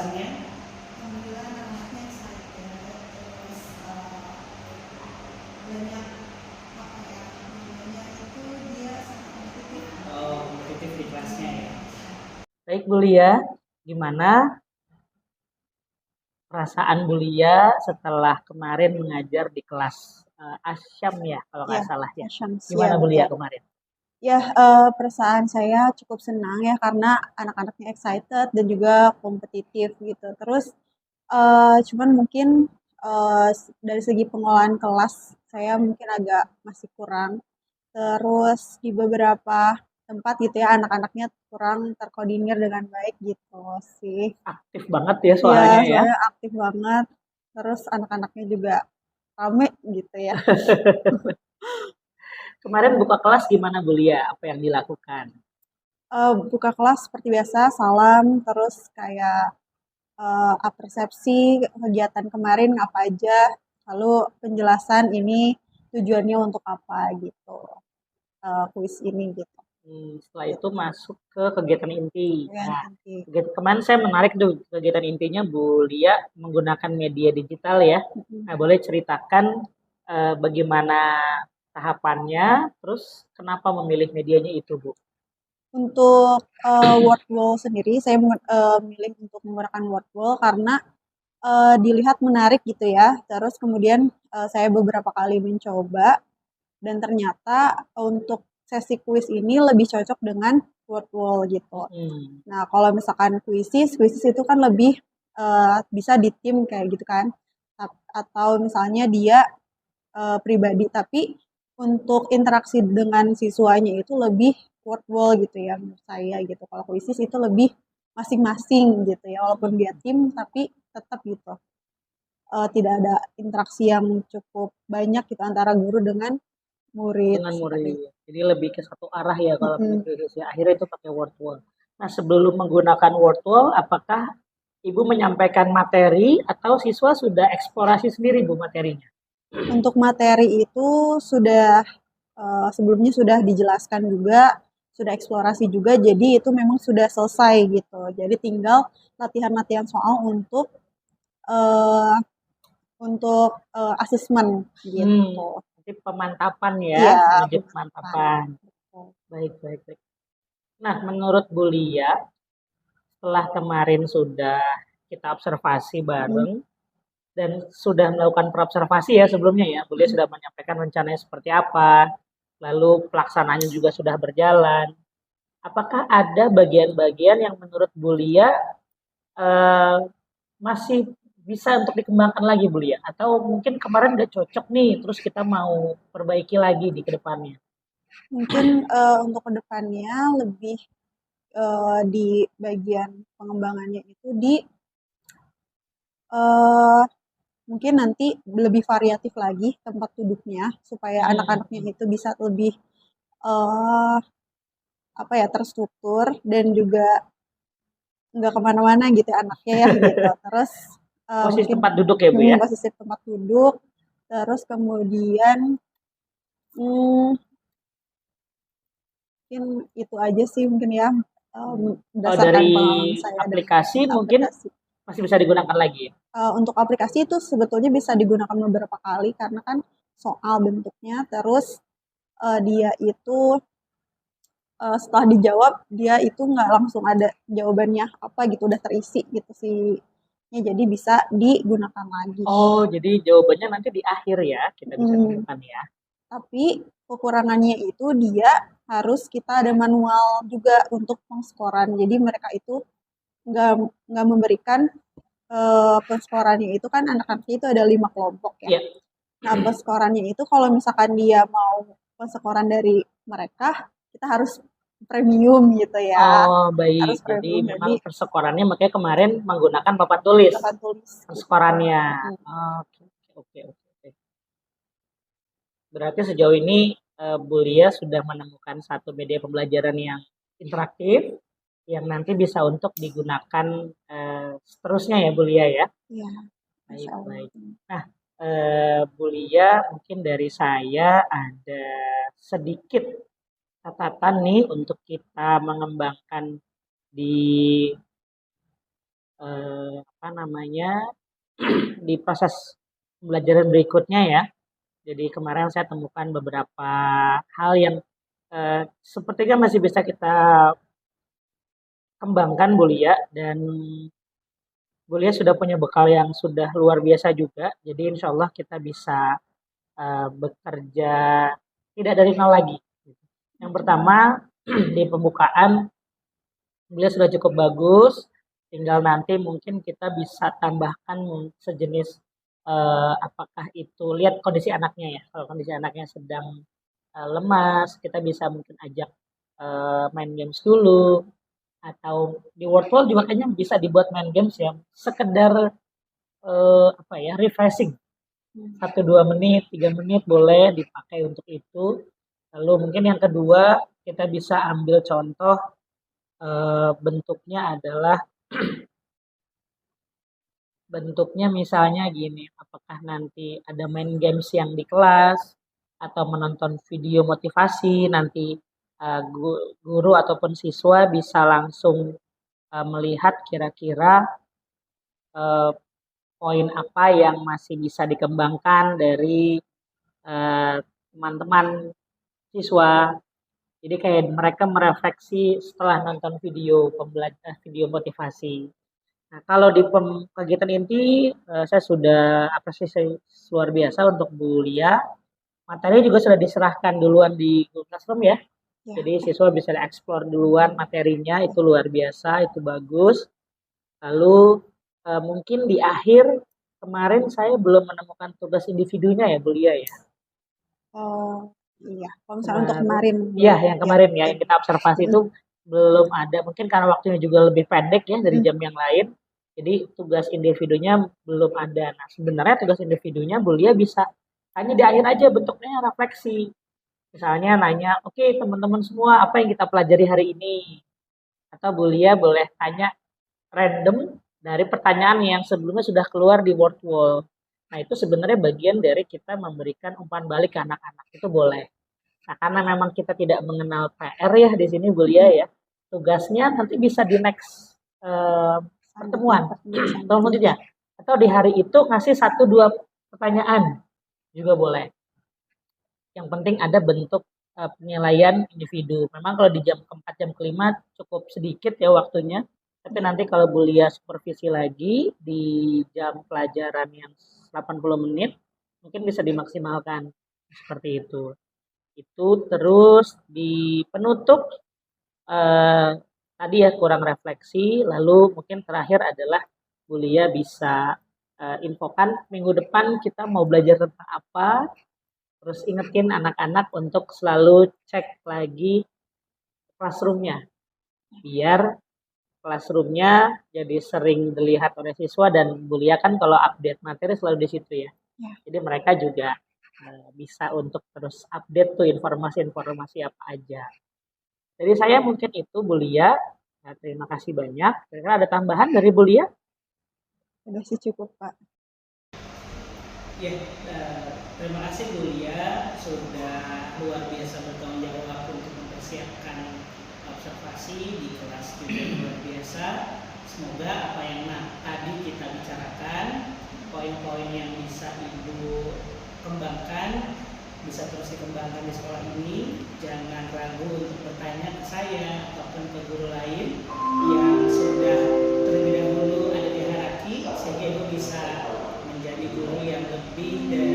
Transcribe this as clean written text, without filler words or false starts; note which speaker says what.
Speaker 1: kejelasannya.
Speaker 2: Alhamdulillah anak-anaknya excited, terus banyak apa ya, namanya itu dia sangat kompetitif.
Speaker 1: Oh, kompetitif di kelasnya ya. Baik Bu Lia, gimana perasaan Bu Lia setelah kemarin mengajar di kelas Asyam ya, kalau nggak
Speaker 2: Ya,
Speaker 1: salah ya.
Speaker 2: Syams ya
Speaker 1: Gimana Bu Lia
Speaker 2: betul.
Speaker 1: kemarin?
Speaker 2: Ya, perasaan saya cukup senang ya karena anak-anaknya excited dan juga kompetitif gitu. Terus cuman mungkin dari segi pengolahan kelas saya mungkin agak masih kurang. Terus di beberapa tempat gitu ya anak-anaknya kurang terkoordinir dengan baik gitu sih.
Speaker 1: Aktif banget ya
Speaker 2: Iya,
Speaker 1: soalnya ya.
Speaker 2: soalnya aktif banget. Terus anak-anaknya juga rame gitu ya.
Speaker 1: Kemarin buka kelas gimana Bu Lia? Apa yang dilakukan?
Speaker 2: Buka kelas seperti biasa, salam, terus kayak persepsi kegiatan kemarin apa aja, lalu penjelasan ini tujuannya untuk apa gitu, kuis ini gitu.
Speaker 1: Setelah itu
Speaker 2: Gitu.
Speaker 1: masuk ke kegiatan inti.
Speaker 2: Ya,
Speaker 1: Nah,
Speaker 2: nanti.
Speaker 1: kemarin saya menarik tuh kegiatan intinya Bu Lia menggunakan media digital ya.
Speaker 2: Mm-mm.
Speaker 1: Nah, boleh ceritakan bagaimana tahapannya, terus kenapa memilih medianya itu Bu?
Speaker 2: Untuk word wall sendiri, saya memilih untuk menggunakan word wall karena dilihat menarik gitu ya. Terus kemudian saya beberapa kali mencoba dan ternyata untuk sesi kuis ini lebih cocok dengan word wall gitu.
Speaker 1: Mm-mm.
Speaker 2: Nah, kalau misalkan kuisis itu kan lebih bisa di tim kayak gitu kan. Atau misalnya dia pribadi, tapi untuk interaksi dengan siswanya itu lebih word wall gitu ya menurut saya gitu. Kalau kuisis itu lebih masing-masing gitu ya, walaupun dia tim tapi tetap gitu. Tidak ada interaksi yang cukup banyak gitu antara guru dengan murid
Speaker 1: Dengan
Speaker 2: seperti itu.
Speaker 1: murid. Jadi lebih ke satu arah ya kalau
Speaker 2: Mm-mm.
Speaker 1: kuis ya. Akhirnya itu pakai word wall. Nah, sebelum menggunakan word wall, apakah Ibu menyampaikan materi atau siswa sudah eksplorasi sendiri Bu materinya?
Speaker 2: Untuk materi itu sudah sebelumnya sudah dijelaskan juga, sudah eksplorasi juga, jadi itu memang sudah selesai gitu. Jadi tinggal latihan-latihan soal eh, untuk asesmen
Speaker 1: Hmm,
Speaker 2: gitu.
Speaker 1: Nanti pemantapan ya,
Speaker 2: Iya,
Speaker 1: menuju
Speaker 2: pemantapan.
Speaker 1: pemantapan. Baik, baik, baik. Nah, menurut Bu Lia, setelah kemarin sudah kita observasi
Speaker 2: Mm,
Speaker 1: bareng dan sudah melakukan perobservasi ya sebelumnya ya, Bu Lia
Speaker 2: mm.
Speaker 1: sudah menyampaikan rencananya seperti apa, lalu pelaksanaannya juga sudah berjalan. Apakah ada bagian-bagian yang menurut Bu Lia eh, masih bisa untuk dikembangkan lagi Bu Lia? Atau mungkin kemarin udah cocok nih, terus kita mau perbaiki lagi di kedepannya?
Speaker 2: Mungkin untuk kedepannya lebih di bagian pengembangannya itu di eh, mungkin nanti lebih variatif lagi tempat duduknya supaya anak-anaknya
Speaker 1: Hmm.
Speaker 2: itu bisa lebih eh, apa ya terstruktur dan juga nggak kemana-mana gitu anaknya ya gitu. Terus
Speaker 1: Posisi
Speaker 2: mungkin
Speaker 1: tempat duduk ya Bu ya?
Speaker 2: posisi tempat duduk, terus kemudian hmm, mungkin itu aja sih mungkin ya
Speaker 1: Kalau
Speaker 2: berdasarkan
Speaker 1: dari
Speaker 2: pengalaman saya dengan
Speaker 1: aplikasi mungkin
Speaker 2: aplikasi.
Speaker 1: masih bisa digunakan lagi ya?
Speaker 2: Untuk aplikasi itu sebetulnya bisa digunakan beberapa kali karena kan soal bentuknya, terus dia itu setelah dijawab dia itu nggak langsung ada jawabannya apa gitu udah terisi gitu sih. Ya, jadi bisa digunakan lagi.
Speaker 1: Oh, jadi jawabannya nanti di akhir ya, kita bisa
Speaker 2: Hmm,
Speaker 1: gunakan ya.
Speaker 2: tapi kekurangannya itu dia harus kita ada manual juga untuk pengskoran. Jadi mereka itu nggak nggak memberikan penskorannya itu kan anak-anaknya itu ada 5 kelompok ya.
Speaker 1: Iya.
Speaker 2: Nah penskorannya itu kalau misalkan dia mau penskoran dari mereka kita harus premium gitu ya.
Speaker 1: Oh, baik.
Speaker 2: Harus
Speaker 1: Jadi
Speaker 2: premium
Speaker 1: memang
Speaker 2: jadi
Speaker 1: persekorannya makanya kemarin menggunakan papan tulis
Speaker 2: papan tulis gitu.
Speaker 1: persekorannya.
Speaker 2: Mm-mm.
Speaker 1: Oke, oke, oke, oke. Berarti sejauh ini Bu Lia sudah menemukan satu media pembelajaran yang interaktif yang nanti bisa untuk digunakan seterusnya ya Bu Lia ya.
Speaker 2: Iya,
Speaker 1: Baik,
Speaker 2: Masya Allah.
Speaker 1: baik. Nah, Bu Lia, mungkin dari saya ada sedikit catatan nih untuk kita mengembangkan di apa namanya, di proses pembelajaran berikutnya ya. Jadi kemarin saya temukan beberapa hal yang sepertinya masih bisa kita kembangkan Bu Lia, dan Bu Lia sudah punya bekal yang sudah luar biasa juga. Jadi insya Allah kita bisa bekerja tidak dari nol lagi. Yang pertama di pembukaan beliau sudah cukup bagus, tinggal nanti mungkin kita bisa tambahkan sejenis apakah itu lihat kondisi anaknya ya. Kalau kondisi anaknya sedang lemas, kita bisa mungkin ajak main games dulu, atau di World juga kayaknya bisa dibuat main games yang sekedar apa ya, refreshing. 1-2 menit, 3 menit boleh dipakai untuk itu. Lalu mungkin yang kedua kita bisa ambil contoh bentuknya adalah bentuknya misalnya gini, apakah nanti ada main games yang di kelas atau menonton video motivasi, nanti guru ataupun siswa bisa langsung melihat kira-kira poin apa yang masih bisa dikembangkan dari teman-teman siswa. Jadi kayak mereka merefleksi setelah nonton video pembelajaran, video motivasi. Nah, kalau di kegiatan inti saya sudah apresiasi luar biasa untuk Bu Lia. Materi juga sudah diserahkan duluan di Google Classroom ya. Jadi siswa bisa eksplor duluan materinya, itu luar biasa, itu bagus. Lalu mungkin di akhir kemarin saya belum menemukan tugas individunya ya Bu Lia ya.
Speaker 2: Oh iya, kalau misalnya untuk kemarin.
Speaker 1: Iya, yang kemarin ya, yang kita observasi itu belum ada. Mungkin karena waktunya juga lebih pendek ya dari jam yang lain. Jadi tugas individunya belum ada. Nah, sebenarnya tugas individunya Bu Lia bisa hanya di akhir aja, bentuknya refleksi. Misalnya nanya, oke teman-teman semua, apa yang kita pelajari hari ini? Atau Bu Lia boleh tanya random dari pertanyaan yang sebelumnya sudah keluar di Word Wall. Nah, itu sebenarnya bagian dari kita memberikan umpan balik ke anak-anak, itu boleh. Nah, karena memang kita tidak mengenal PR ya di sini Bu Lia ya, tugasnya nanti bisa di next pertemuan selanjutnya, atau di hari itu ngasih 1-2 pertanyaan juga boleh. Yang penting ada bentuk penilaian individu. Memang kalau di jam keempat, jam kelima cukup sedikit ya waktunya. Tapi nanti kalau Bu Lia supervisi lagi di jam pelajaran yang 80 menit, mungkin bisa dimaksimalkan seperti itu. Itu terus di penutup tadi ya kurang refleksi, lalu mungkin terakhir adalah Bu Lia bisa infokan minggu depan kita mau belajar tentang apa. Terus ingetin anak-anak untuk selalu cek lagi classroom-nya. Biar classroom-nya jadi sering dilihat oleh siswa, dan Bu Lia kan kalau update materi selalu di situ ya. Jadi mereka juga bisa untuk terus update tuh informasi-informasi apa aja. Jadi saya mungkin itu Bu Lia. Nah, terima kasih banyak. Kira-kira ada tambahan dari Bu Lia?
Speaker 2: Udah sih cukup Pak.
Speaker 1: Ya, terima kasih Bu Lia sudah luar biasa bertanggung jawab untuk mempersiapkan observasi di kelas juga luar biasa. Semoga apa yang tadi kita bicarakan, poin-poin yang bisa Ibu kembangkan, bisa terus dikembangkan di sekolah ini. Jangan ragu untuk bertanya ke saya ataupun ke guru lain yang sudah terlebih dahulu ada di hierarki, sehingga Ibu bisa menjadi guru yang lebih dari